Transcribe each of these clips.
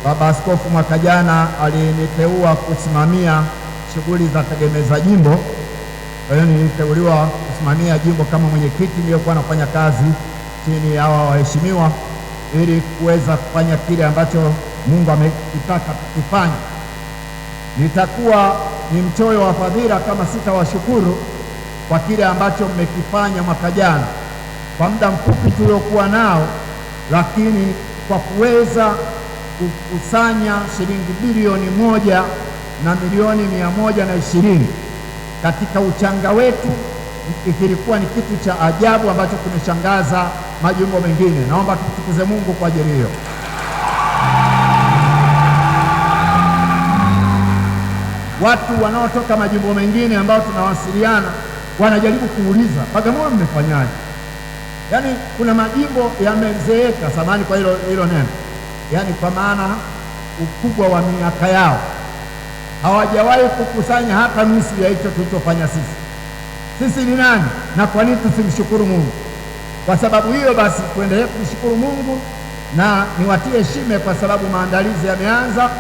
Baba Askofu mwaka jana aliniteua kusimamia shughuli za tegemeza jimbo. Kwa hiyo niliteuliwa kusimamia jimbo kama mwenyekiti niliyokuwa nafanya kazi chini ya hawa waheshimiwa, ili kuweza kufanya kile ambacho Mungu amekitaka tukifanye. Nitakuwa ni mchoyo wa fadhila kama sitawashukuru kwa kile ambacho mmekifanya mwaka jana kwa muda mfupi tuliokuwa nao, lakini kwa kuweza kukusanya shilingi bilioni 1,120,000 katika uchanga wetu, kilikuwa ni kitu cha ajabu ambacho kimeshangaza majimbo mengine. Naomba tumtukuze Mungu kwa ajili hiyo. Watu wanaotoka majimbo mengine ambao tunawasiliana wanajaribu kuuliza, Bagamoyo mmefanyaje? Yaani kuna majimbo yamezeeka, samahani kwa hilo neno, yaani kwa maana ukubwa wa miaka yao hawajawahi kukusanya hata nusu ya hicho tulichofanya sisi. Sisi ni nani na kwa nini tusimshukuru Mungu? Kwa sababu hiyo basi tuendelee kumshukuru Mungu, na niwatie heshima kwa sababu maandalizi yameanza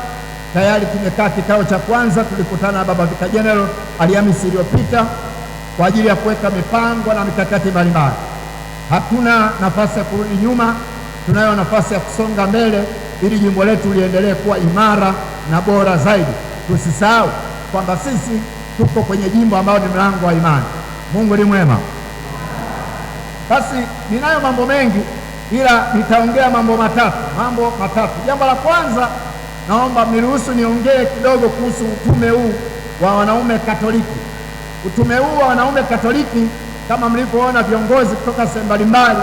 tayari. Tumekaa kikao cha kwanza, tulikutana na Baba Vicar General Alhamisi iliyopita kwa ajili ya kuweka mipango na mikakati mbalimbali. Hatuna nafasi ya kurudi nyuma, tunayo nafasi ya kusonga mbele ili jimbo letu liendelee kuwa imara na bora zaidi. Tusisahau kwamba sisi tuko kwenye jimbo ambao ni mlango wa imani. Mungu ni mwema. Basi ninayo mambo mengi, ila nitaongea mambo matatu. Jambo la kwanza, naomba mniruhusu niongee kidogo kuhusu utume huu wa wanaume Katoliki. Utume huu wa wanaume Katoliki, kama mlivyoona viongozi kutoka sehemu mbalimbali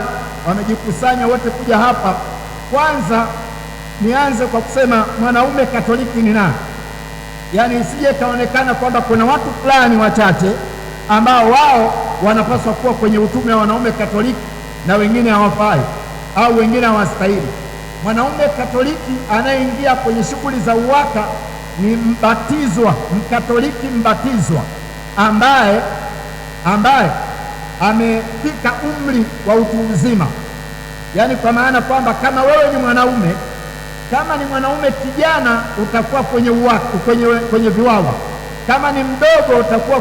wamejikusanya wote kuja hapa. Kwanza nianze kwa kusema mwanaume Katoliki ni nani? Yaani isije kaonekana kwamba kuna watu fulani wachache ambao wao wanapaswa kuwa kwenye utume wa wanaume Katoliki na wengine hawafai au wengine hawastahili. Mwanaume Katoliki anayeingia kwenye shughuli za uwaka ni Mkatoliki mbatizwa ambaye amefika umri wa utu uzima. Yaani kwa maana kwamba kama wewe ni mwanaume, kama ni mwanaume kijana utakuwa kwenye uwaka, kwenye viwawa. Kama ni mdogo utakuwa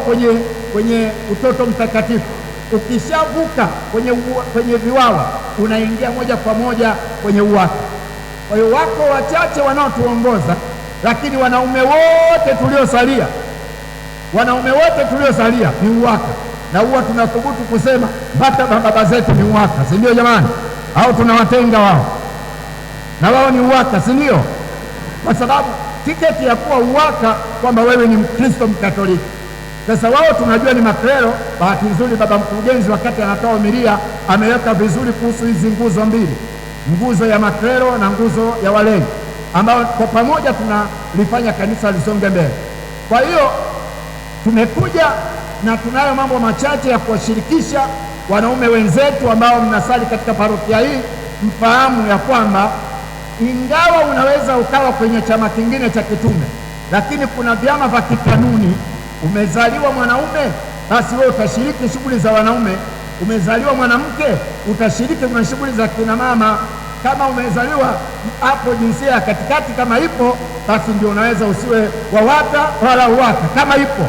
kwenye utoto mtakatifu. Ukishavuka kwenye viwawa unaingia moja kwa moja kwenye uwaka. Kwa hiyo wako wachache wanaotuongoza, lakini wanaume wote tuliosalia ni uwaka, na huwa tunathubutu kusema hata baba zetu ni uwaka, si ndio jamani? Au tunawatenga wao na wao ni uwaka, si ndio? Kwa sababu tiketi ya kuwa uwaka kwamba wewe ni Mkristo Mkatoliki. Sasa wao tunajua ni maklero. Bahati nzuri baba mkurugenzi wakati anatoa homilia ameweka vizuri kuhusu hizi nguzo mbili, nguzo ya maklero na nguzo ya walei, ambao kwa pamoja tunalifanya kanisa lisonge mbele. Kwa hiyo tumekuja na tunayo mambo machache ya kuwashirikisha wanaume wenzetu ambao mnasali katika parokia hii. Mfahamu ya kwamba ingawa unaweza ukawa kwenye chama kingine cha kitume, lakini kuna vyama vya kikanuni. Umezaliwa mwanaume, basi wewe utashiriki shughuli za wanaume. Umezaliwa mwanamke, utashiriki kwenye shughuli za kina mama. Kama umezaliwa hapo jinsia ya katikati kama ipo, basi ndio unaweza usiwe wawaka wala uwaka kama ipo.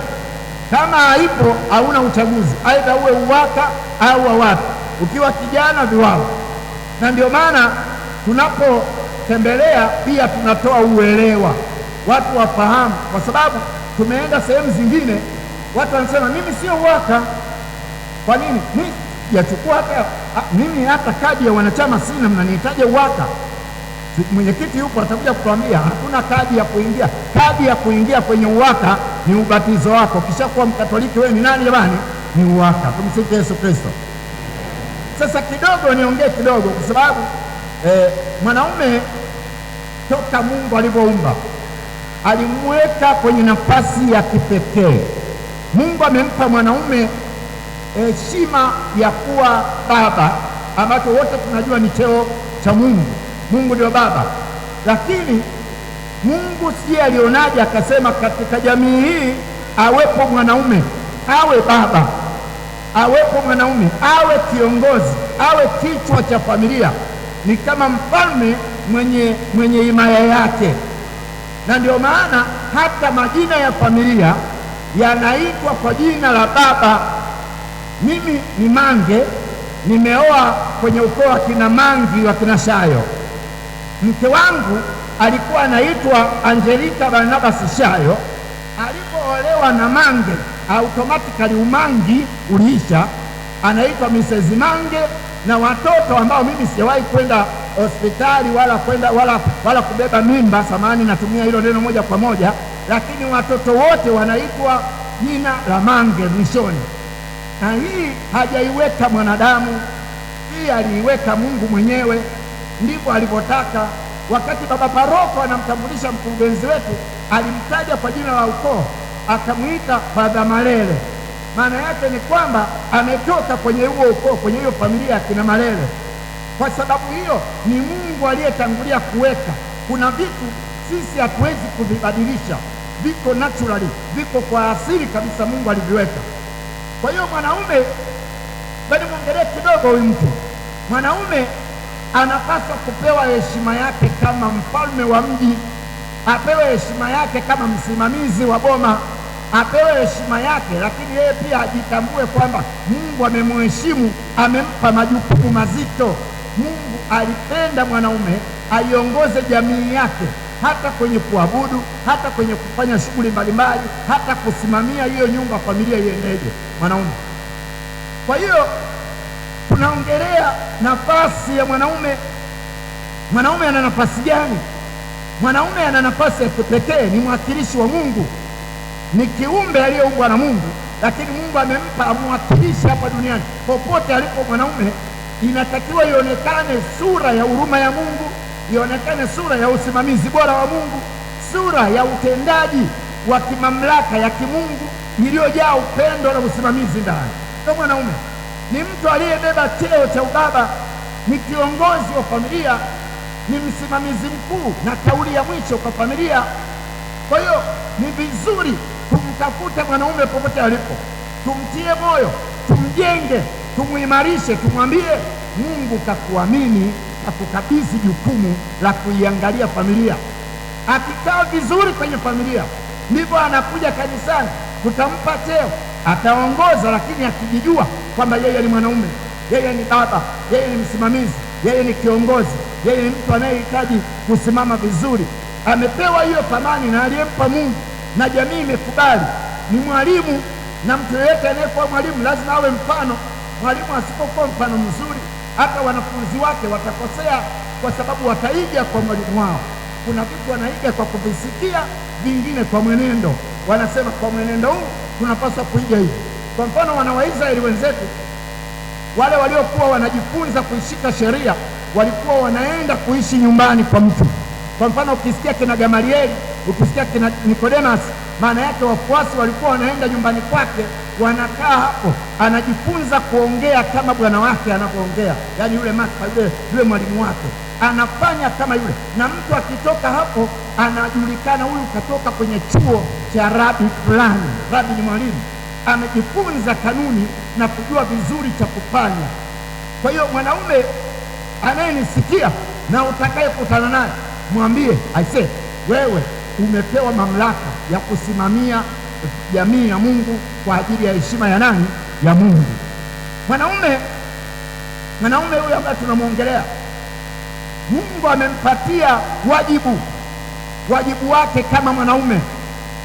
Kama haipo hauna uchaguzi, aidha uwe uwaka au wawaka. Ukiwa kijana viwao. Na ndio maana tunapotembelea pia tunatoa uelewa, watu wafahamu, kwa sababu tumeenda sehemu zingine watu wanasema mimi sio uwaka. Kwa nini? Mimi sijachukua mimi hata kadi ya wanachama sina, mnanihitaji uwaka. Mwenyekiti yupo atakuja kutuambia hakuna kadi ya kuingia. Kadi ya kuingia kwenye uwaka ni ubatizo wako. Kishakuwa Mkatoliki wewe ni nani jamani? Ni uwaka. Tumsifu Yesu Kristo. Sasa kidogo niongee kidogo kwa sababu mwanaume toka Mungu alivyoumba alimweka kwenye nafasi ya kipekee. Mungu amempa mwanaume heshima ya kuwa baba, ambacho wote tunajua ni cheo cha Mungu. Mungu ndio baba, lakini Mungu siye alionaje akasema katika jamii hii awepo mwanaume awe baba, awepo mwanaume awe kiongozi, awe kichwa cha familia. Ni kama mfalme mwenye himaya yake, na ndio maana hata majina ya familia yanaitwa kwa jina la baba. Mimi ni Mange, nimeoa kwenye ukoo wa kina Mangi wa kina Shayo. Mke wangu alikuwa anaitwa Angelika Barnabas Shayo. Alipoolewa na Mange, automatically umangi uliisha, anaitwa Mrs. Mange, na watoto ambao mimi sijawahi kwenda hospitali wala kubeba mimba, samahani natumia hilo neno moja kwa moja, lakini watoto wote wanaitwa jina la Mange mwishoni. Na hii hajaiweka mwanadamu, hii aliiweka Mungu mwenyewe, ndivyo alivyotaka. Wakati baba paroko anamtambulisha mkurugenzi wetu, alimtaja kwa jina la ukoo, akamwita Padre Malele. Maana yake ni kwamba ametoka kwenye huo ukoo, kwenye hiyo familia ya kina Malele. Kwa sababu hiyo ni Mungu aliyetangulia kuweka. Kuna vitu sisi hatuwezi kuvibadilisha, viko naturally, viko kwa asili kabisa, Mungu aliviweka. Kwa hiyo mwanaume, bali muongelee kidogo huyu mtu. Mwanaume anapaswa kupewa heshima yake kama mfalme wa mji, apewe heshima yake kama msimamizi wa boma, apewe heshima yake, lakini yeye pia ajitambue kwamba Mungu amemheshimu, amempa majukumu mazito. Mungu alipenda mwanaume aiongoze jamii yake, hata kwenye kuabudu, hata kwenye kufanya shughuli mbalimbali, hata kusimamia hiyo nyumba, familia iendeje, mwanaume. Kwa hiyo tunaongelea nafasi ya mwanaume. Mwanaume ana nafasi gani? Mwanaume ana nafasi ya kipekee, ni mwakilishi wa Mungu, ni kiumbe aliyeumbwa na Mungu, lakini Mungu amempa amwakilishe hapa duniani. Popote alipo mwanaume, inatakiwa ionekane sura ya huruma ya Mungu, ionekane sura ya usimamizi bora wa Mungu, sura ya utendaji wa kimamlaka ya kimungu iliyojaa upendo na usimamizi ndani. Ndio mwanaume ni mtu aliyebeba cheo cha ubaba, ni kiongozi wa familia, ni msimamizi mkuu na kauli ya mwisho kwa familia. Kwa hiyo ni vizuri tumtafute mwanaume popote alipo, tumtie moyo, tumjenge, tumuimarishe, tumwambie Mungu kakuamini, kakukabidhi jukumu la kuiangalia familia. Akikaa vizuri kwenye familia, ndivyo anakuja kanisani, tutampa cheo, ataongoza, lakini akijijua kwamba yeye ni mwanaume, yeye ni baba, yeye ni msimamizi, yeye ni kiongozi, yeye ni mtu anayehitaji kusimama vizuri, amepewa hiyo thamani na aliyempa Mungu, na jamii imekubali. Ni mwalimu, na mtu yeyote anayekuwa mwalimu lazima awe mfano. Mwalimu asipokuwa mfano mzuri, hata wanafunzi wake watakosea, kwa sababu wataiga kwa mwalimu wao. Kuna vitu wanaiga kwa kuvisikia, vingine kwa mwenendo. Wanasema kwa mwenendo huu tunapaswa kuiga hivi. Kwa mfano, wana wa Israeli wenzetu wale waliokuwa wanajifunza kuishika sheria walikuwa wanaenda kuishi nyumbani kwa mtu. Kwa mfano, ukisikia kina Gamalieli, ukisikia kina Nikodemas, maana yake wafuasi walikuwa wanaenda nyumbani kwake, wanakaa hapo, anajifunza kuongea kama bwana wake anavyoongea, yaani yule masta, yule mwalimu wake anafanya kama yule, na mtu akitoka hapo anajulikana, huyu katoka kwenye chuo cha rabi fulani. Rabi ni mwalimu, amejifunza kanuni na kujua vizuri cha kufanya. Kwa hiyo mwanaume anayenisikia na utakayekutana naye, mwambie aisee, wewe umepewa mamlaka ya kusimamia jamii ya Mungu kwa ajili ya heshima ya nani? Ya Mungu. Mwanaume huyo ambaye tunamwongelea, Mungu amempatia wajibu wake kama mwanaume.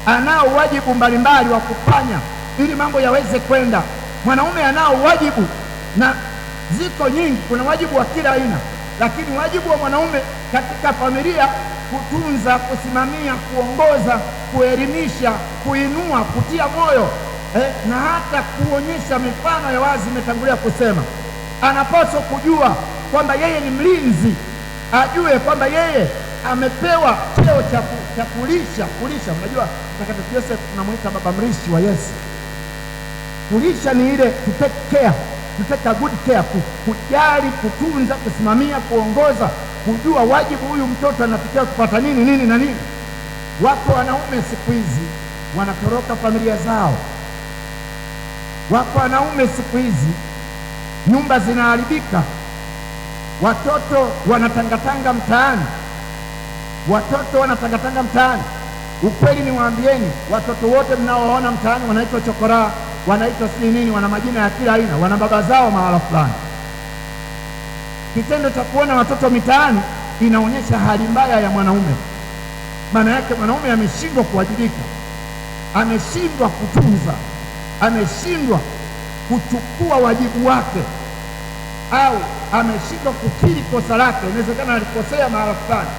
Anao wajibu mbalimbali wa kufanya ili mambo yaweze kwenda. Mwanaume anao wajibu, na ziko nyingi, kuna wajibu wa kila aina, lakini wajibu wa mwanaume katika familia: kutunza, kusimamia, kuongoza, kuelimisha, kuinua, kutia moyo, na hata kuonyesha mifano ya wazi. Imetangulia kusema anapaswa kujua kwamba yeye ni mlinzi, ajue kwamba yeye amepewa cheo cha kulisha. Unajua Mtakatifu Yosefu tunamwita baba mrishi wa Yesu. Kulisha ni ile to take care, to take a good care, kujali, kutunza, kusimamia, kuongoza, kujua wajibu, huyu mtoto anafikia kupata nini na nini. Wako wanaume siku hizi wanatoroka familia zao. Wako wanaume siku hizi nyumba zinaharibika watoto wanatangatanga mtaani, watoto wanatangatanga mtaani. Ukweli niwaambieni, watoto wote mnaowaona mtaani wanaitwa chokoraa, wanaitwa si nini, wana majina ya kila aina, wana baba zao mahala fulani. Kitendo cha kuona watoto mitaani inaonyesha hali mbaya ya mwanaume. Maana yake mwanaume ameshindwa kuwajibika, ameshindwa kutunza, ameshindwa kuchukua wajibu wake, au ameshindwa kukiri kosa lake. Inawezekana alikosea mahala fulani,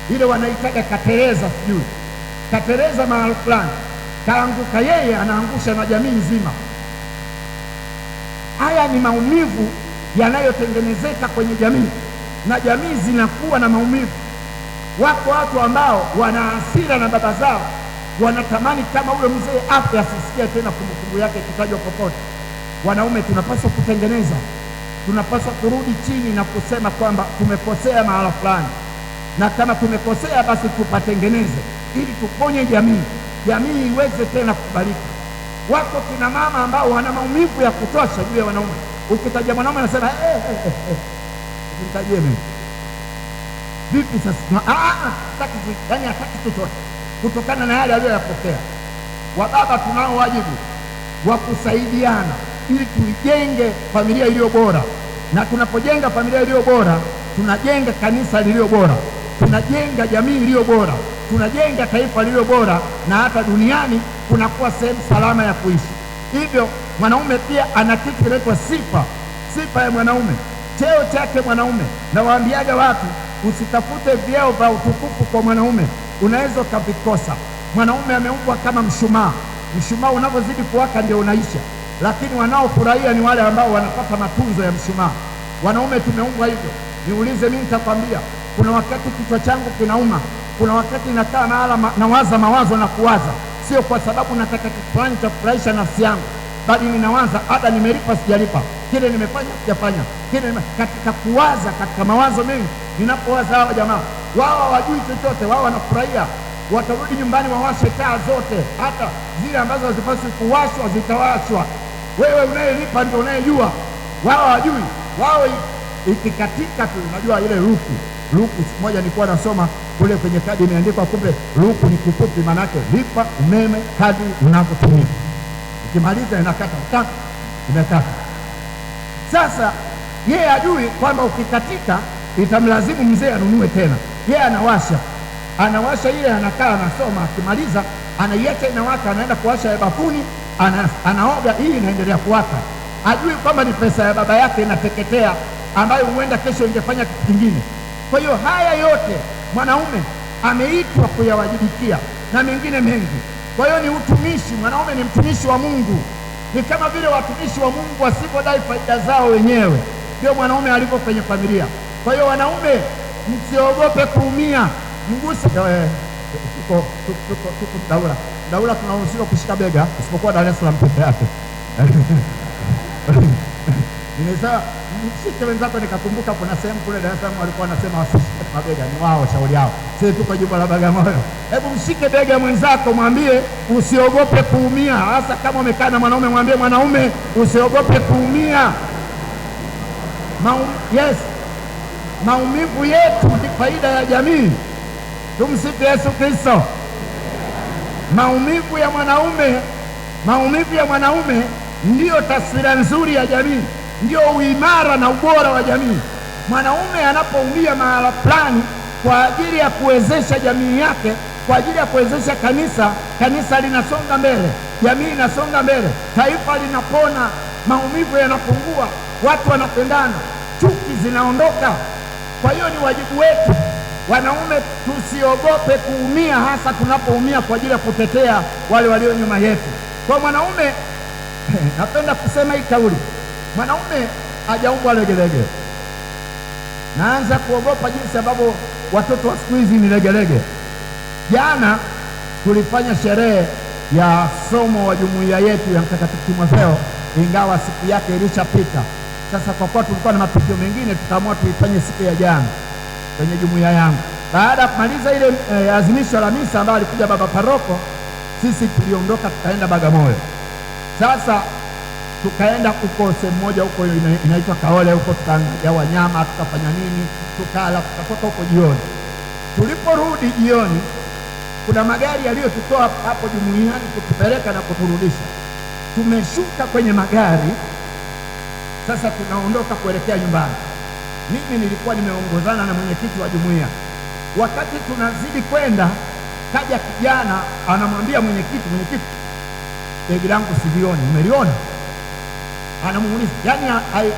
ile wanaitaga katereza, sijui katereza mahala fulani, kaanguka yeye, anaangusha na jamii nzima. Haya ni maumivu yanayotengenezeka kwenye jamii, na jamii zinakuwa na maumivu. Wako watu ambao wana hasira na baba zao, wanatamani kama ule mzee afe asisikie tena kumbukumbu yake ikitajwa popote. Wanaume tunapaswa kutengeneza, tunapaswa kurudi chini na kusema kwamba tumekosea mahala fulani, na kama tumekosea basi tupatengeneze ili tuponye jamii, jamii iweze tena kukubalika. Wako kina mama ambao wana maumivu ya kutosha juu ya wanaume. Ukitaja mwanaume anasema ukimtajie mimi vipi sasa? Yani hataki chochote kutokana na yale aliyoyapokea. Wababa tunao wajibu wa kusaidiana ili tuijenge familia iliyo bora, na tunapojenga familia iliyo bora tunajenga kanisa lililo bora, tunajenga jamii iliyo bora, tunajenga taifa lililo bora, na hata duniani kunakuwa sehemu salama ya kuishi. Hivyo mwanaume pia ana kitu kinaitwa sifa, sifa ya mwanaume, cheo chake mwanaume. Na waambiaga watu, usitafute vyeo vya utukufu kwa mwanaume, unaweza ukavikosa. Mwanaume ameumbwa kama mshumaa, mshumaa unavyozidi kuwaka ndio unaisha, lakini wanaofurahia ni wale ambao wanapata matunzo ya mshumaa. Wanaume tumeumbwa hivyo. Niulize mimi, nitakwambia kuna wakati kichwa changu kinauma, kuna wakati nakaa mahala nawaza mawazo na kuwaza, sio kwa sababu nataka kitu fulani cha kufurahisha nafsi yangu, bali ninawaza ada nimelipa sijalipa, kile nimefanya sijafanya, kile katika kuwaza, katika mawazo mengi. Ninapowaza hawa jamaa wao hawajui chochote, wao wanafurahia, watarudi nyumbani wawashe taa zote, hata zile ambazo hazipaswi kuwashwa zitawashwa. Wewe unayelipa ndio unayejua, wao hawajui. Wao ikikatika tu, unajua ile luku. Siku moja nilikuwa nasoma kule kwenye kadi imeandikwa, kumbe luku ni kifupi, maana yake lipa umeme kadi unavyotumia, ukimaliza inakata imekata. Sasa yeye hajui kwamba ukikatika itamlazimu mzee anunue tena. Yeye anawasha ile, anakaa anasoma, akimaliza anaiacha inawaka, anaenda kuwasha ya bafuni, anaoga, hii inaendelea kuwaka. Hajui kwamba ni pesa ya baba yake inateketea, ambayo huenda kesho ingefanya kitu kingine. Kwa hiyo haya yote mwanaume ameitwa kuyawajibikia na mengine mengi. Kwa hiyo ni utumishi. Mwanaume ni mtumishi wa Mungu. Ni kama vile watumishi wa Mungu wasipodai faida zao wenyewe, ndio mwanaume alivyo kwenye familia. Kwa hiyo wanaume, msiogope kuumia. Mguse tuko Daula tunaruhusiwa kushika bega, isipokuwa Dar es Salaam peke yake. Nimesema mshike wenzako, nikakumbuka kuna sehemu kule Dar es Salaam walikuwa wanasema wasishike mabega, ni wao shauri yao. Sisi tuko jimbo la Bagamoyo. Hebu mshike bega mwenzako, mwambie usiogope kuumia. Hasa kama umekaa na mwanaume, mwambie mwanaume usiogope kuumia. Yes, maumivu yetu ni faida ya jamii. Tumsifu Yesu Kristo. Maumivu ya mwanaume ndiyo taswira nzuri ya jamii, ndio uimara na ubora wa jamii. Mwanaume anapoumia mahala fulani kwa ajili ya kuwezesha jamii yake, kwa ajili ya kuwezesha kanisa linasonga mbele, jamii inasonga mbele, taifa linapona, maumivu yanapungua, watu wanapendana, chuki zinaondoka. Kwa hiyo ni wajibu wetu wanaume, tusiogope kuumia, hasa tunapoumia kwa ajili ya kutetea wale walio nyuma yetu. Kwa mwanaume napenda kusema hii kauli, mwanaume hajaumbwa legelege. Naanza kuogopa jinsi ambavyo watoto wa siku hizi ni legelege. Jana tulifanya sherehe ya somo wa jumuiya yetu ya Mtakatifu Timotheo, ingawa siku yake ilishapita. Sasa kwa kuwa tulikuwa na mapitio mengine, tukaamua tuifanye siku ya jana kwenye jumuiya yangu. Baada ya kumaliza ile azimisho la misa ambayo alikuja baba paroko, sisi tuliondoka tukaenda Bagamoyo. Sasa tukaenda huko sehemu moja huko inaitwa Kaole, huko tukaangalia wanyama, tukafanya nini, tukala, tukatoka huko jioni. Tuliporudi jioni, kuna magari yaliyotutoa hapo jumuiani kutupeleka na kuturudisha. Tumeshuka kwenye magari, sasa tunaondoka kuelekea nyumbani. Mimi nilikuwa nimeongozana na mwenyekiti wa jumuiya. Wakati tunazidi kwenda, kaja kijana anamwambia mwenyekiti, begi langu silioni, umeliona? Anamuuliza, yani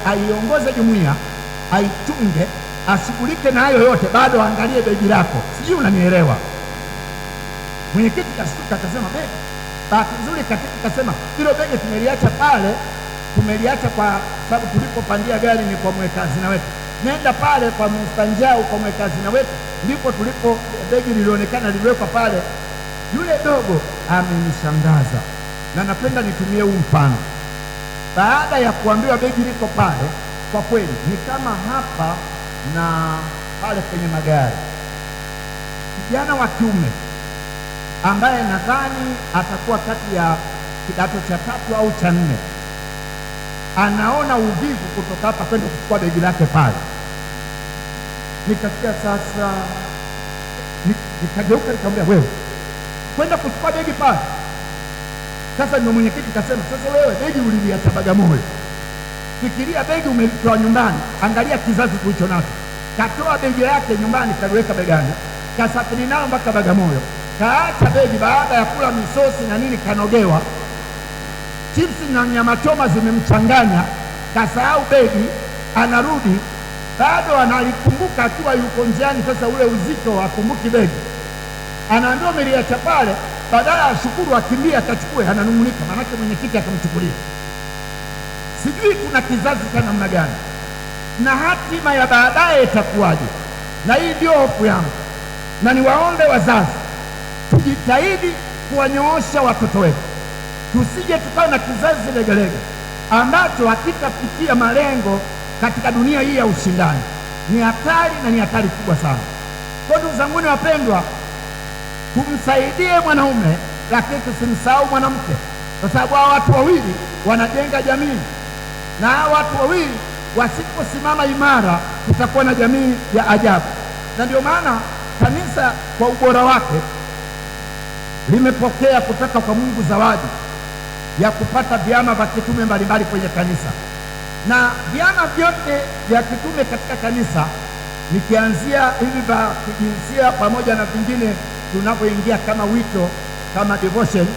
aiongoze jumuiya, aichunge, ashughulike na hayo yote, bado angalie begi lako. Sijui unanielewa? Mwenyekiti kashtuka akasema, begi. Bahati nzuri katibu kasema, hilo begi tumeliacha pale, tumeliacha kwa sababu tulipopandia gari ni kwa mweka hazina wetu. Nenda pale kwa mstanjao, kwa mweka hazina wetu, ndipo tulipo begi lilionekana liliwekwa pale. Yule dogo amenishangaza, na napenda nitumie huu mfano. Baada ya kuambiwa begi liko pale, kwa kweli ni kama hapa na pale kwenye magari, kijana wa kiume ambaye nadhani atakuwa kati ya kidato cha 3 au cha 4, anaona uvivu kutoka hapa kwenda kuchukua begi lake pale. Nikasikia sasa, nikageuka nikamwambia, wewe kwenda kuchukua begi pale? Sasa ndio mwenyekiti kasema, sasa wewe begi uliliacha Bagamoyo, fikiria begi umelitoa nyumbani, angalia kizazi kulicho nacho. Katoa begi lake nyumbani, kaliweka begani, kasafiri nalo mpaka Bagamoyo, kaacha begi. Baada ya kula misosi na nini, kanogewa chipsi na nyama choma zimemchanganya, kasahau begi. Anarudi bado analikumbuka akiwa yuko njiani. Sasa ule uzito akumbuki begi, anaambiwa umeliacha pale. Badala ya shukuru akimbia akachukue, ananung'unika, manake mwenyekiti akamchukulia. Sijui kuna kizazi cha namna gani na hatima ya baadaye itakuwaje, na hii ndio hofu yangu. Na niwaombe wazazi, tujitahidi kuwanyoosha watoto wetu, tusije tukawa na kizazi legelege ambacho hakitafikia malengo katika dunia hii ya ushindani. Ni hatari, na ni hatari kubwa sana. Kwa ndugu zangu wapendwa, tumsaidie mwanaume, lakini tusimsahau mwanamke, kwa sababu hao watu wawili wanajenga jamii, na hao watu wawili wasiposimama imara, tutakuwa na jamii ya ajabu. Na ndio maana kanisa kwa ubora wake limepokea kutoka kwa Mungu zawadi ya kupata vyama vya kitume mbalimbali kwenye kanisa, na vyama vyote vya kitume katika kanisa, nikianzia hivi vya kijinsia pamoja na vingine tunapoingia kama wito, kama devotion,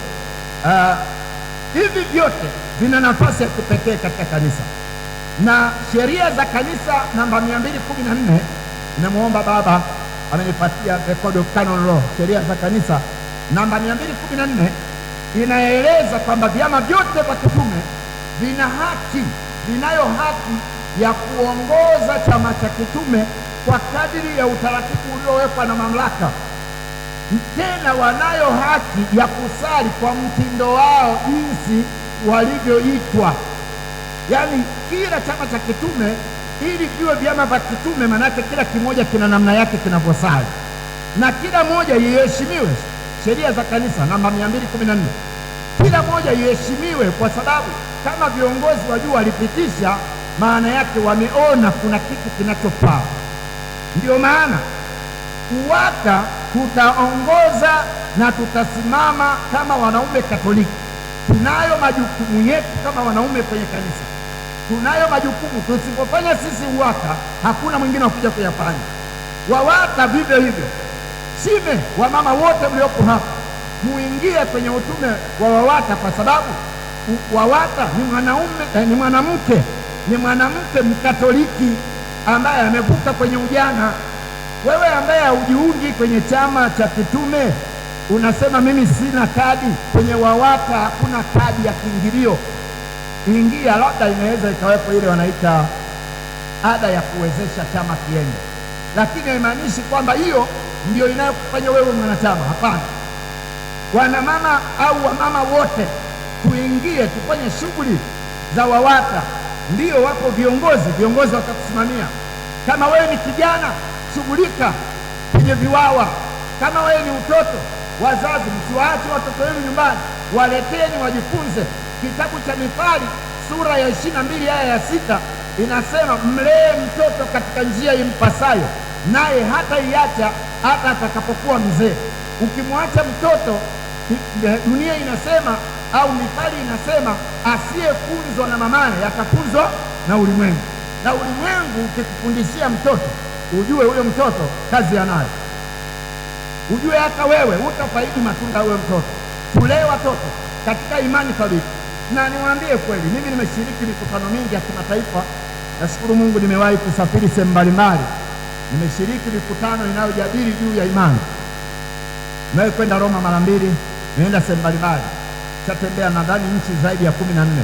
hivi vyote vina nafasi ya kipekee katika kanisa. Na sheria za kanisa namba 214, namuomba baba amenipatia the Code of Canon Law, sheria za kanisa namba 214 inaeleza kwamba vyama vyote vya kitume vinayo haki ya kuongoza chama cha kitume kwa kadiri ya utaratibu uliowekwa na mamlaka. Tena wanayo haki ya kusali kwa mtindo wao jinsi walivyoitwa. Yaani kila chama cha kitume, ili viwe vyama vya kitume, manake kila kimoja kina namna yake kinavyosali, na kila moja iheshimiwe. Sheria za kanisa namba 214, kila moja iheshimiwe, kwa sababu kama viongozi wa juu walipitisha, maana yake wameona kuna kitu kinachofaa. Ndio maana UWATA tutaongoza na tutasimama kama wanaume Katoliki. Tunayo majukumu yetu kama wanaume kwenye kanisa, tunayo majukumu. Tusipofanya sisi UWATA, hakuna mwingine wakuja kuyafanya. WAWATA vivyo hivyo. Shime wa mama wote mliopo hapa, muingie kwenye utume wa WAWATA, kwa sababu WAWATA ni mwanamke, ni mwanamke Mkatoliki ambaye amevuka kwenye ujana. Wewe ambaye haujiungi kwenye chama cha kitume, unasema mimi sina kadi, kwenye WAWATA hakuna kadi ya kiingilio. Ingia, labda inaweza ikawepo ile wanaita ada ya kuwezesha chama kiende, lakini haimaanishi kwamba hiyo ndio inayokufanya wewe mwanachama. Hapana. Wanamama au wamama wote tuingie, tufanye shughuli za WAWATA. Ndio wapo viongozi watakusimamia. Kama wewe ni kijana, shughulika kwenye viwawa. Kama wewe ni mtoto, wazazi msiwaache watoto wenu nyumbani, waleteni wajifunze. Kitabu cha Mithali sura ya 22 aya ya 6 inasema, mlee mtoto katika njia impasayo, naye hata iacha hata atakapokuwa mzee. Ukimwacha mtoto, dunia inasema au mithali inasema, asiyefunzwa na mamaye atafunzwa na ulimwengu. Na ulimwengu ukikufundishia mtoto, ujue huyo mtoto kazi anayo, ujue hata wewe utafaidi matunda huyo mtoto. Tulee watoto katika imani thabiti. Na niwaambie kweli, mimi nimeshiriki mikutano mingi ya kimataifa. Nashukuru Mungu, nimewahi kusafiri sehemu mbalimbali, nimeshiriki mikutano inayojadili juu ya imani. Nimewahi kwenda Roma mara 2, nimeenda sehemu mbalimbali, nimetembea nadhani nchi zaidi ya 14.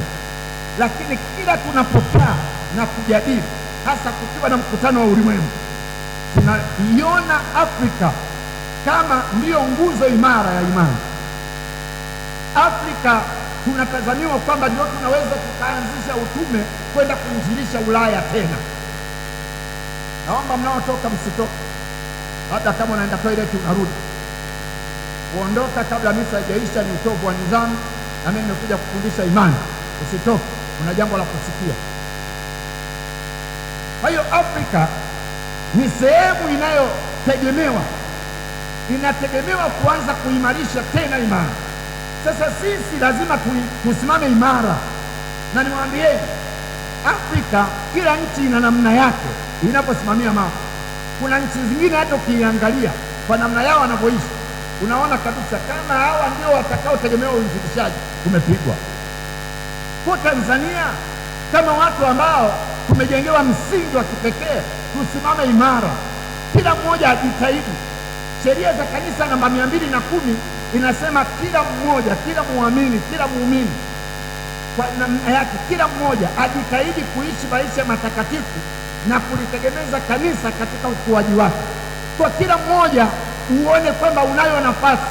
Lakini kila tunapokaa na kujadili, hasa kukiwa na mkutano wa ulimwengu, tunaiona Afrika kama ndiyo nguzo imara ya imani. Afrika tunatazamiwa kwamba ndio tunaweza tukaanzisha utume kwenda kuinjilisha Ulaya tena. Naomba mnaotoka msitoke, labda kama unaenda toilet unarudi. Kuondoka kabla misa haijaisha ni utovu wa nidhamu, na mimi nimekuja kufundisha imani. Usitoke, kuna jambo la kusikia. Kwa hiyo Afrika ni sehemu inategemewa kuanza kuimarisha tena imani. Sasa sisi lazima tusimame imara, na niwaambieni, Afrika kila nchi ina namna yake inaposimamia mambo. Kuna nchi zingine hata ukiangalia kwa namna yao wanavyoishi, unaona kabisa kama hawa ndio watakaotegemewa uinjilishaji, tumepigwa. Kwa Tanzania, kama watu ambao tumejengewa msingi wa kipekee, tusimame imara, kila mmoja ajitahidi. Sheria za kanisa namba 210 inasema kila mmoja, kila muamini, kila muumini kwa namna yake, kila mmoja ajitahidi kuishi maisha matakatifu na kulitegemeza kanisa katika ukuaji wake. Kwa kila mmoja uone kwamba unayo nafasi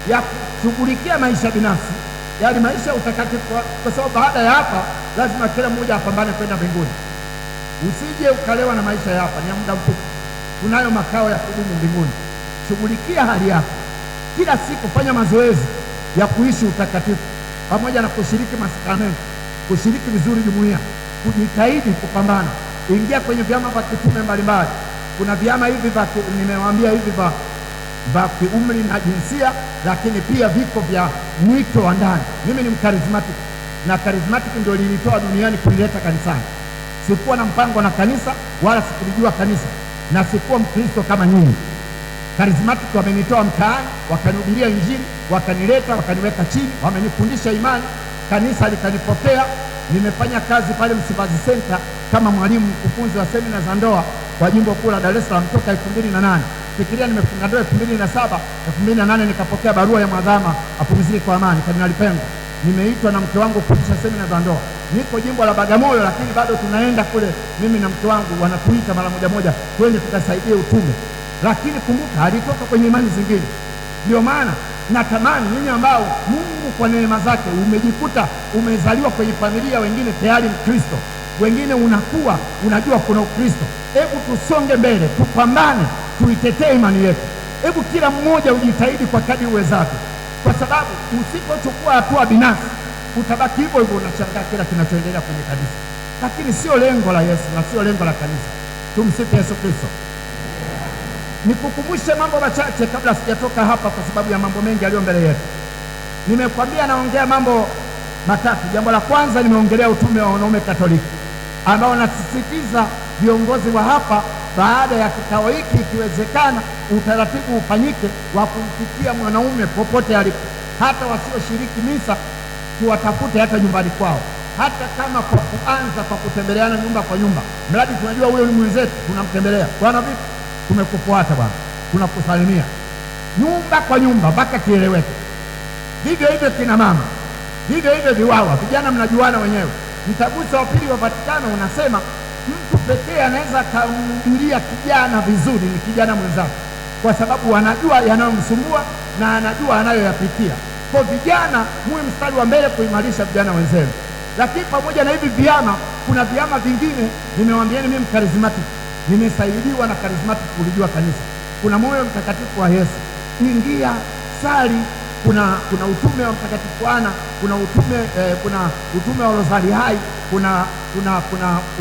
ya kushughulikia maisha binafsi, yaani maisha ya utakatifu, kwa sababu baada ya hapa lazima kila mmoja apambane kwenda mbinguni. Usije ukalewa na maisha ya hapa, ni ya muda mfupi. Tunayo makao ya kudumu mbinguni. Shughulikia hali yako kila siku, fanya mazoezi ya kuishi utakatifu, pamoja na kushiriki masakramenti, kushiriki vizuri jumuiya, kujitahidi kupambana. Ingia kwenye vyama vya kitume mbalimbali. Kuna vyama hivi nimewaambia hivi vya kiumri na jinsia, lakini pia viko vya mwito wa ndani. Mimi ni mkarismatic, na karismatic ndio lilitoa duniani kulileta kanisani. Sikuwa na mpango na kanisa, wala sikulijua kanisa, na sikuwa Mkristo kama nyinyi. Karismatic wamenitoa mtaani, wakanihubiria Injili, wakanileta, wakaniweka chini, wamenifundisha imani, kanisa likanipokea. Nimefanya kazi pale Msimbazi Center kama mwalimu mkufunzi wa semina za ndoa kwa jimbo kuu la Dar es Salaam toka 2008. Fikiria, nimefunga ndoa 2007, 2008 nikapokea barua ya mwadhama apumzike kwa amani Kardinali Pengo. Nimeitwa na mke wangu kufundisha semina za ndoa. Niko jimbo la Bagamoyo, lakini bado tunaenda kule, mimi na mke wangu, wanatuita mara moja twende tukasaidie utume. Lakini kumbuka, alitoka kwenye imani zingine. Ndio maana natamani nyinyi ambao Mungu kwa neema zake umejikuta umezaliwa kwenye familia, wengine tayari Mkristo, wengine unakuwa unajua kuna Ukristo, hebu tusonge mbele, tupambane, tuitetee imani yetu. Hebu kila mmoja ujitahidi kwa kadri uwezavyo, kwa sababu usipochukua hatua binafsi utabaki hivyo hivyo, unashangaa kila kinachoendelea kwenye kanisa. Lakini sio lengo la Yesu na sio lengo la kanisa. Tumsifu Yesu Kristo. Nikukumbushe mambo machache kabla sijatoka hapa, kwa sababu ya mambo mengi yaliyo mbele yetu. Nimekwambia naongea mambo matatu. Jambo la kwanza, nimeongelea utume wa wanaume Katoliki, ambao nasisitiza viongozi wa hapa, baada ya kikao hiki, ikiwezekana utaratibu ufanyike wa kumfikia mwanaume popote alipo, hata wasioshiriki misa tuwatafute hata nyumbani kwao, hata kama kwa kuanza kwa kutembeleana nyumba kwa nyumba, mradi tunajua huyo ni mwenzetu, tunamtembelea. Bwana vipi, tumekufuata bwana, tunakusalimia nyumba kwa nyumba mpaka kieleweke. Vivyo hivyo kina mama, vivyo hivyo viwawa, vijana mnajuana wenyewe. Mtaguso wa Pili wa Vatikano unasema mtu pekee anaweza akamhubiria kijana vizuri ni kijana mwenzake, kwa sababu anajua yanayomsumbua na anajua anayoyapitia. Kwa vijana, muwe mstari wa mbele kuimarisha vijana wenzenu. Lakini pamoja na hivi vyama, kuna vyama vingine. Nimewaambieni mimi mkarismatic, nimesaidiwa na karismatic kulijua kanisa. Kuna moyo mtakatifu wa Yesu. Ingia, sali, kuna utume wa Mtakatifu Ana, kuna utume wa Rozari Hai, kuna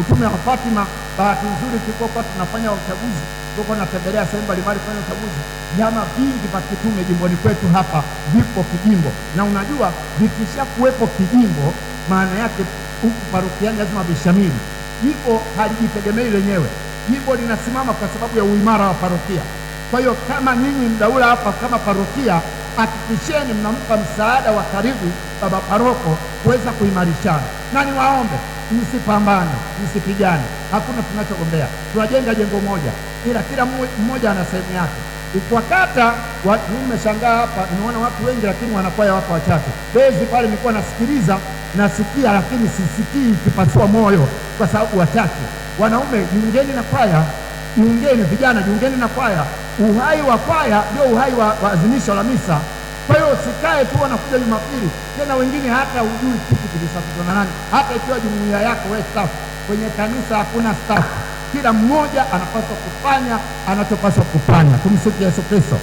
utume wa Fatima. Bahati nzuri tulikuwa tunafanya uchaguzi, tulikuwa tunatembelea sehemu mbalimbali kufanya uchaguzi. Vyama vingi vya kitume jimboni kwetu hapa vipo kijimbo, na unajua vikisha kuwepo kijimbo, maana yake huku parokiani lazima vishamili. Jimbo halijitegemei lenyewe, jimbo linasimama kwa sababu ya uimara wa parokia. Kwa hiyo kama nyinyi mdaula hapa kama parokia, hakikisheni mnampa msaada wa karibu baba paroko kuweza kuimarishana, na niwaombe msipambane, msipigane, hakuna tunachogombea. Tunajenga jengo moja, ila kila mmoja ana sehemu yake. Ukiwakata nimeshangaa hapa, nimeona watu wengi lakini wanakwaya wako wachache. Bezi pale nilikuwa nasikia lakini sisikii kipasua moyo kwa sababu wachache. Wanaume jiungeni na kwaya, jiungeni vijana, jiungeni na kwaya. Uhai wa kwaya ndio uhai wa azimisho la misa. Kwa hiyo usikae tu wanakuja Jumapili, tena wengine hata hujui kitu kilisafishwa na nani. Hata ikiwa jumuiya yako wewe staff, kwenye kanisa hakuna staff. Kila mmoja anapaswa kufanya anachopaswa kufanya. Tumsifu Yesu Kristo.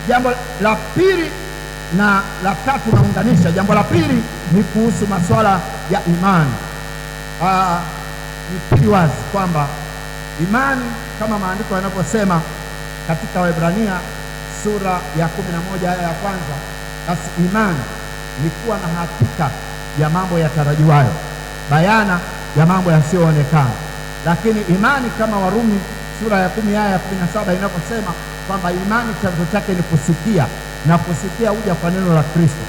Jambo la pili na la tatu naunganisha. Jambo la pili ni kuhusu masuala ya imani. Ni pili wazi kwamba imani kama maandiko yanavyosema katika Waebrania sura ya 11 aya ya kwanza, basi imani ni kuwa na hakika ya mambo yatarajiwayo, bayana ya mambo yasiyoonekana. Lakini imani kama Warumi sura ya 10 aya ya 17 inaposema kwamba imani chanzo chake ni kusikia, na kusikia huja kwa neno la Kristo.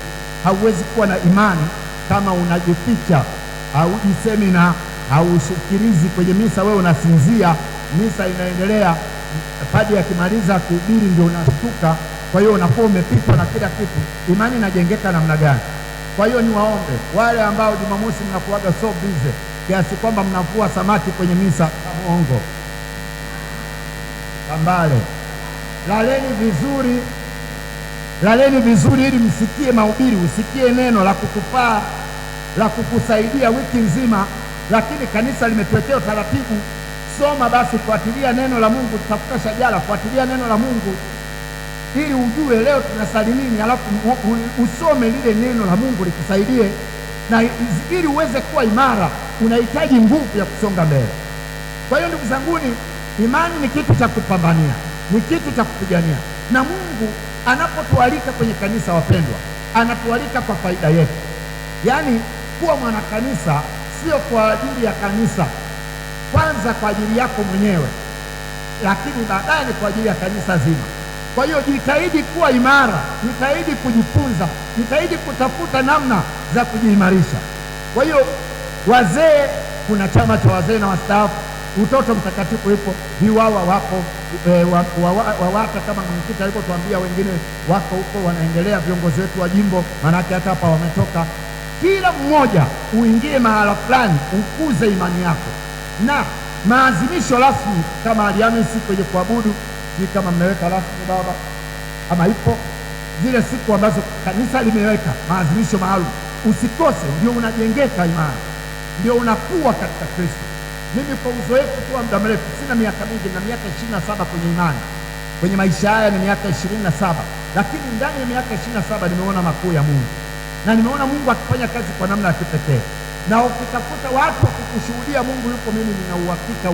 Hauwezi kuwa na imani kama unajificha, haujisemi na haushikirizi kwenye misa. Wewe unasinzia, misa inaendelea, padri akimaliza kuhubiri ndio unashtuka. Kwa hiyo unakuwa umepitwa na kila kitu. Imani inajengeka namna gani? Kwa hiyo niwaombe wale ambao Jumamosi mnakuaga so busy kiasi kwamba mnavua samaki kwenye misa Kamongo, Kambale, laleni vizuri ili msikie mahubiri, usikie neno la kukufaa, la kukusaidia wiki nzima. Lakini kanisa limetuwekea utaratibu, soma basi, fuatilia neno la Mungu, tafuta shajara, fuatilia neno la Mungu ili ujue leo tunasali nini, alafu usome lile neno la Mungu likusaidie, na ili uweze kuwa imara unahitaji nguvu ya kusonga mbele. Kwa hiyo ndugu zanguni, imani ni kitu cha kupambania, ni kitu cha kupigania, na Mungu anapotualika kwenye kanisa, wapendwa, anatualika kwa faida yetu. Yaani kuwa mwanakanisa sio kwa ajili ya kanisa, kwanza kwa ajili yako mwenyewe, lakini baadaye ni kwa ajili ya kanisa zima. Kwa hiyo jitahidi kuwa imara, jitahidi kujifunza, jitahidi kutafuta namna za kujiimarisha. Kwa hiyo wazee, kuna chama cha wazee na wastaafu, utoto mtakatifu ipo, viwawa wako, WAWATA kama mwenyekiti alipotuambia, wengine wako huko wanaendelea, viongozi wetu wa jimbo, manake hata hapa wametoka. Kila mmoja uingie mahala fulani, ukuze imani yako, na maazimisho rasmi kama Alhamisi kwenye kuabudu, si kama mmeweka rasmi baba ama ipo zile siku ambazo kanisa limeweka maazimisho maalum, usikose. Ndio unajengeka imani, ndio unakuwa katika Kristo. Mimi kwa uzoefu kwa muda mrefu, sina miaka mingi, na miaka 27 kwenye imani, kwenye maisha haya ni miaka 27, lakini ndani ya miaka 27 nimeona makuu ya Mungu, na nimeona Mungu akifanya kazi kwa namna ya kipekee. Na ukitafuta watu wa kukushuhudia Mungu yuko, mimi nina uhakika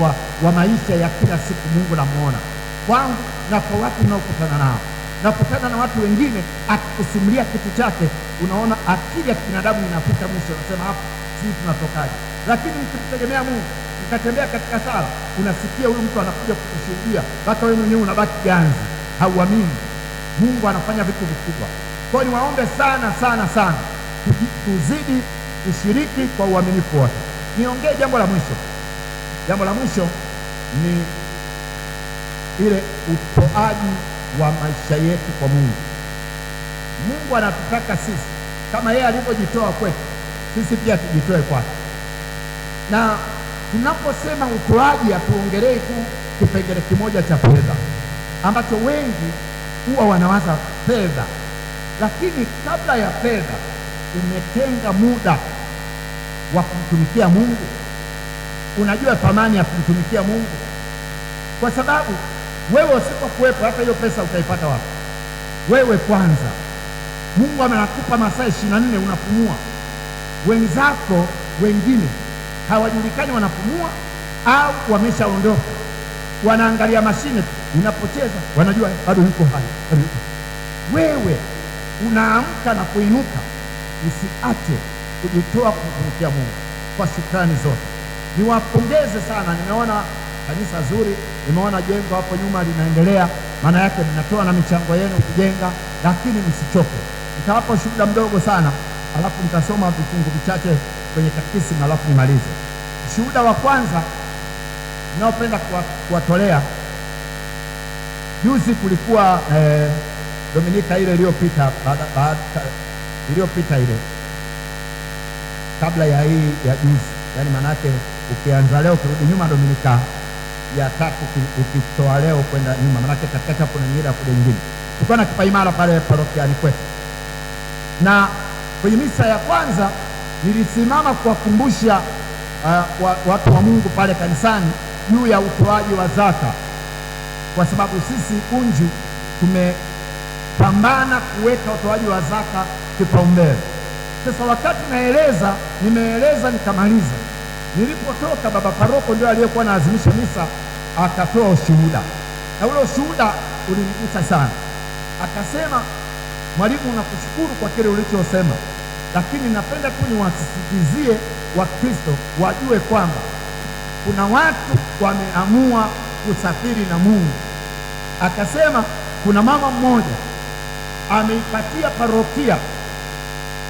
wa maisha ya kila siku Mungu namuona kwangu na kwa watu unaokutana nao. Nakutana na watu wengine akikusimulia kitu chake, unaona akili ya binadamu inafika mwisho, unasema hapa sisi tunatokaje? Lakini mkitegemea Mungu, mkatembea katika sala, unasikia huyu mtu anakuja kukushuhudia, hata wewe mwenyewe unabaki ganzi, hauamini. Mungu anafanya vitu vikubwa. Kwa hiyo niwaombe sana sana sana, tuzidi kushiriki kwa uaminifu wote. Niongee jambo la mwisho. Jambo la mwisho ni ile utoaji wa maisha yetu kwa Mungu. Mungu anatutaka sisi, kama yeye alivyojitoa kwetu, sisi pia tujitoe kwake. Na tunaposema utoaji, hatuongelei tu kipengele kimoja cha fedha ambacho wengi huwa wanawaza fedha, lakini kabla ya fedha umetenga muda wa kumtumikia Mungu. Unajua thamani ya kumtumikia Mungu, kwa sababu wewe usipokuwepo, hata hiyo pesa utaipata wapi? Wewe kwanza Mungu anakupa masaa 24 unapumua. Wenzako wengine hawajulikani wanapumua au wameshaondoka, wanaangalia mashine inapocheza, wanajua bado yuko hai. Wewe unaamka na kuinuka, usiache kujitoa kumtumikia Mungu kwa shukrani zote. Niwapongeze sana, nimeona kanisa zuri, nimeona jengo hapo nyuma linaendelea, maana yake mnatoa na michango yenu kujenga, lakini msichoke. Nitawapa ushuhuda mdogo sana, alafu nitasoma vifungu vichache kwenye katekisimu, alafu nimalize. Ushuhuda wa kwanza ninaopenda kuwatolea, juzi kulikuwa Dominika ile iliyopita, iliyopita ile kabla ya hii ya juzi, yani manake ukianza leo kurudi nyuma Dominika ya tatu ukitoa leo kwenda nyuma, manake katikati hapo na nyingine kule nyingine. Tulikuwa na kipaimara pale parokiani kwetu, na kwenye misa ya kwanza nilisimama kuwakumbusha watu wa Mungu pale kanisani juu ya utoaji wa zaka, kwa sababu sisi Unju tumepambana kuweka utoaji wa zaka kipaumbele. Sasa wakati nimeeleza nikamaliza, nilipotoka baba paroko ndio aliyekuwa anaadhimisha misa akatoa ushuhuda, na ule ushuhuda ulinigusa sana. Akasema, mwalimu, nakushukuru kwa kile ulichosema, lakini napenda tu niwasisitizie Wakristo wajue kwamba kuna watu wameamua kusafiri na Mungu. Akasema kuna mama mmoja ameipatia parokia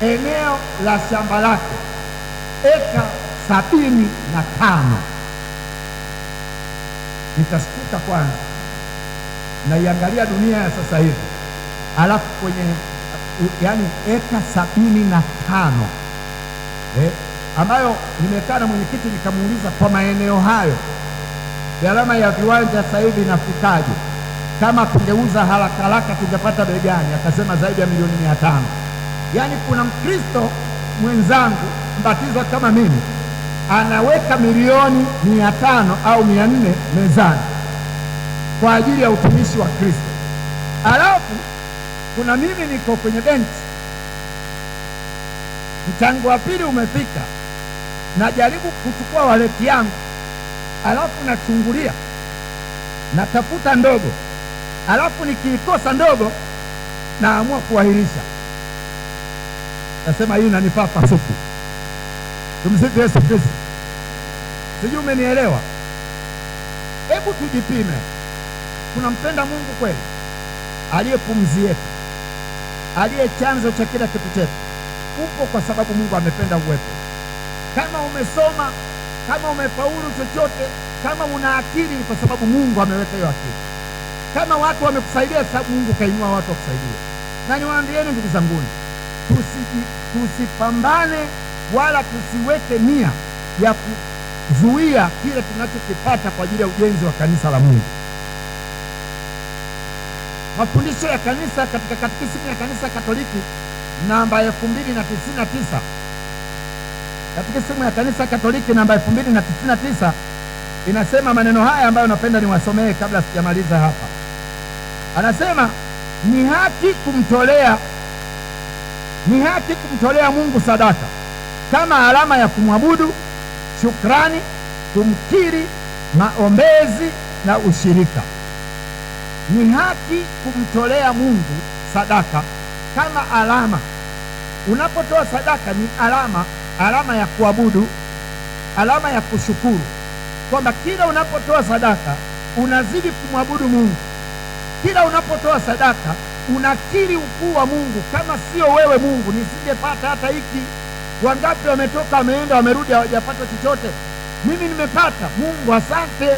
eneo la shamba lake eka 75. Nikashtuka kwanza, naiangalia dunia ya sasa hivi, alafu kwenye yani eka 75 ambayo nimekaa na mwenyekiti nikamuuliza, kwa maeneo hayo gharama ya viwanja sasa hivi inafikaje? Kama tungeuza haraka haraka tungepata bei gani? Akasema zaidi ya milioni 500. Yaani kuna Mkristo mwenzangu mbatizwa kama mimi anaweka milioni 500 au 400 mezani kwa ajili ya utumishi wa Kristo. Alafu kuna mimi niko kwenye benchi, mchango wa pili umefika, najaribu kuchukua waleti yangu, alafu nachungulia, natafuta ndogo, alafu nikiikosa ndogo naamua kuahirisha. Nasema hii inanifaa pasupu. Tumsifu Yesu Kristo. Sijui umenielewa? Hebu tujipime, tunampenda Mungu kweli, aliye pumzi yetu, aliye chanzo cha kila kitu chetu? Upo kwa sababu Mungu amependa uwepo. Kama umesoma, kama umefaulu chochote, kama una akili, ni kwa sababu Mungu ameweka hiyo akili. Kama watu wamekusaidia, sababu Mungu kainua watu wakusaidia. Na niwaambieni ndugu zanguni, tusipambane wala tusiweke nia ya kuzuia kile tunachokipata kwa ajili ya ujenzi wa kanisa la Mungu. Mafundisho ya kanisa katika katekisimu ya kanisa Katoliki namba 2099, katekisimu ya kanisa Katoliki namba 2099 inasema maneno haya ambayo napenda niwasomee kabla sijamaliza hapa. Anasema ni haki kumtolea Mungu sadaka kama alama ya kumwabudu, shukrani, kumkiri, maombezi na ushirika. Ni haki kumtolea Mungu sadaka kama alama. Unapotoa sadaka ni alama ya kuabudu, alama ya kushukuru, kwamba kila unapotoa sadaka unazidi kumwabudu Mungu. Kila unapotoa sadaka unakiri ukuu wa Mungu. Kama sio wewe Mungu nisingepata hata hiki. Wangapi wametoka, wameenda, wamerudi, hawajapata chochote? Mimi nimepata. Mungu asante.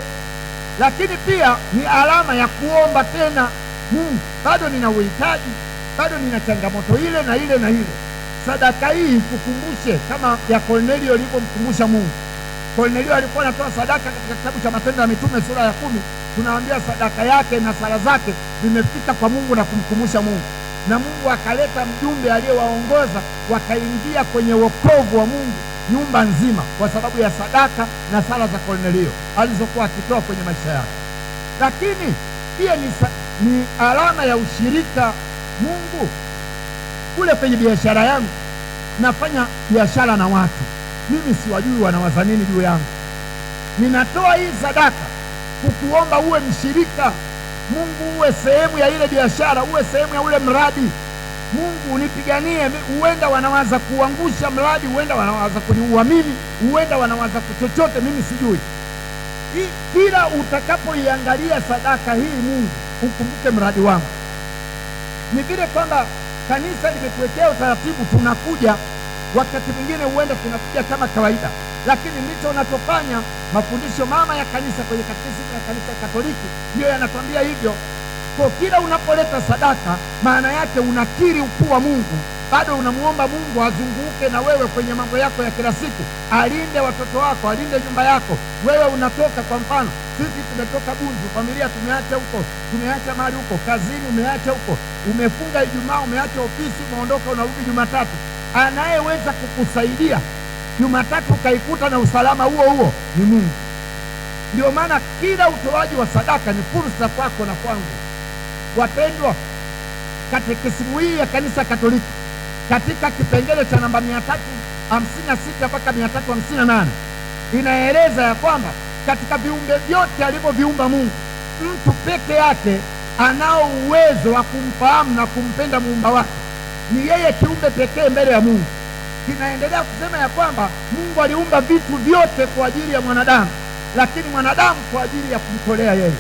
Lakini pia ni alama ya kuomba tena, Mungu, bado nina uhitaji, bado nina changamoto ile na ile na ile. Sadaka hii kukumbushe kama ya Kornelio ilivyomkumbusha Mungu. Kornelio alikuwa anatoa sadaka katika kitabu cha Matendo ya Mitume sura ya 10. Tunaambia sadaka yake na sala zake zimefika kwa Mungu na kumkumbusha Mungu, na Mungu akaleta mjumbe aliyewaongoza wakaingia kwenye wokovu wa Mungu nyumba nzima, kwa sababu ya sadaka na sala za Kornelio alizokuwa akitoa kwenye maisha yake. Lakini pia ni alama ya ushirika. Mungu, kule kwenye biashara yangu, nafanya biashara na watu, mimi siwajui wanawaza nini juu yangu. Ninatoa hii sadaka kukuomba uwe mshirika. Mungu uwe sehemu ya ile biashara, uwe sehemu ya ule mradi. Mungu unipiganie. Huenda wanawaza kuangusha mradi, huenda wanawaza kuniua mimi, huenda wanawaza chochote, mimi sijui. Kila utakapoiangalia sadaka hii, Mungu ukumbuke mradi wangu. Ni vile kwamba kanisa limekuwekea utaratibu, tunakuja wakati mwingine, huenda tunakuja kama kawaida, lakini ndicho unachofanya. Mafundisho mama ya kanisa kwenye katekisimu ya kanisa Katoliki ndiyo yanatuambia hivyo. Kwa kila unapoleta sadaka, maana yake unakiri ukuu wa Mungu, bado unamuomba Mungu azunguke na wewe kwenye mambo yako ya kila siku, alinde watoto wako, alinde nyumba yako. Wewe unatoka, kwa mfano sisi tumetoka Bunju, familia tumeacha huko, tumeacha mali huko, kazini umeacha huko, umefunga Ijumaa, umeacha ofisi, umeondoka, unarudi Jumatatu. Anayeweza kukusaidia Jumatatu ukaikuta na usalama huo huo ni Mungu. Ndio maana kila utoaji wa sadaka ni fursa kwako na kwangu. Wapendwa, katekisimu hii ya kanisa Katoliki katika kipengele cha namba 356 mpaka 358 inaeleza ya kwamba katika viumbe vyote alivyoviumba Mungu, mtu peke yake anao uwezo wa kumfahamu na kumpenda muumba wake. Ni yeye kiumbe pekee mbele ya Mungu. Kinaendelea kusema ya kwamba Mungu aliumba vitu vyote kwa ajili ya mwanadamu, lakini mwanadamu kwa ajili ya kumtolea yeye.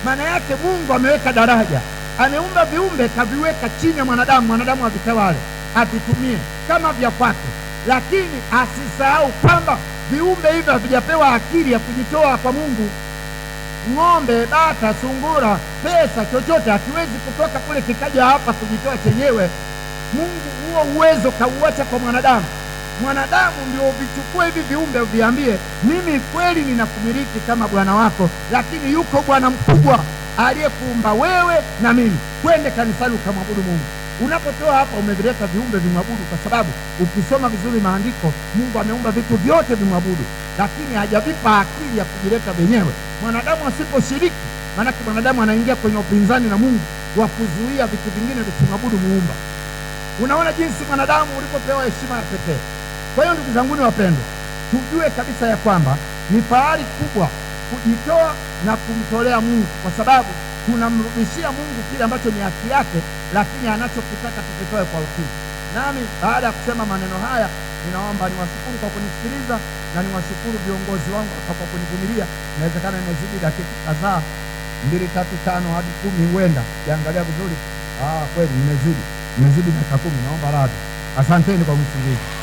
Maana yake Mungu ameweka daraja, ameumba viumbe, kaviweka chini ya mwanadamu, mwanadamu avitawale, avitumie kama vya kwake, lakini asisahau kwamba viumbe hivyo havijapewa akili ya kujitoa kwa Mungu. Ng'ombe, bata, sungura, pesa, chochote hakiwezi kutoka kule kikaja hapa kujitoa chenyewe. Mungu huo uwezo kauacha kwa mwanadamu. Mwanadamu ndio uvichukue hivi viumbe, uviambie, mimi kweli ninakumiliki kama bwana wako, lakini yuko bwana mkubwa aliyekuumba wewe na mimi. Twende kanisani ukamwabudu Mungu. Unapotoa hapa, umevileta viumbe vimwabudu, kwa sababu ukisoma vizuri maandiko, Mungu ameumba vitu vyote vimwabudu, lakini hajavipa akili ya kujileta wenyewe. Mwanadamu asiposhiriki, maanake mwanadamu anaingia kwenye upinzani na Mungu wa kuzuia vitu vingine visimwabudu muumba. Unaona jinsi mwanadamu ulipopewa heshima ya pekee. Kwa hiyo ndugu zangu wapendwa, tujue kabisa ya kwamba ni fahari kubwa kujitoa na kumtolea Mungu, kwa sababu tunamrudishia Mungu kile ambacho ni haki yake, lakini anachokitaka tukitoe kwa utii. Nami baada ya kusema maneno haya, ninaomba niwashukuru kwa kunisikiliza na niwashukuru viongozi wangu kwa kunivumilia. Inawezekana imezidi dakika kadhaa, 2, 3, 5 hadi 10, huenda kiangalia vizuri, kweli imezidi dakika 10. Naomba radhi. Asanteni kwa msikilizaji.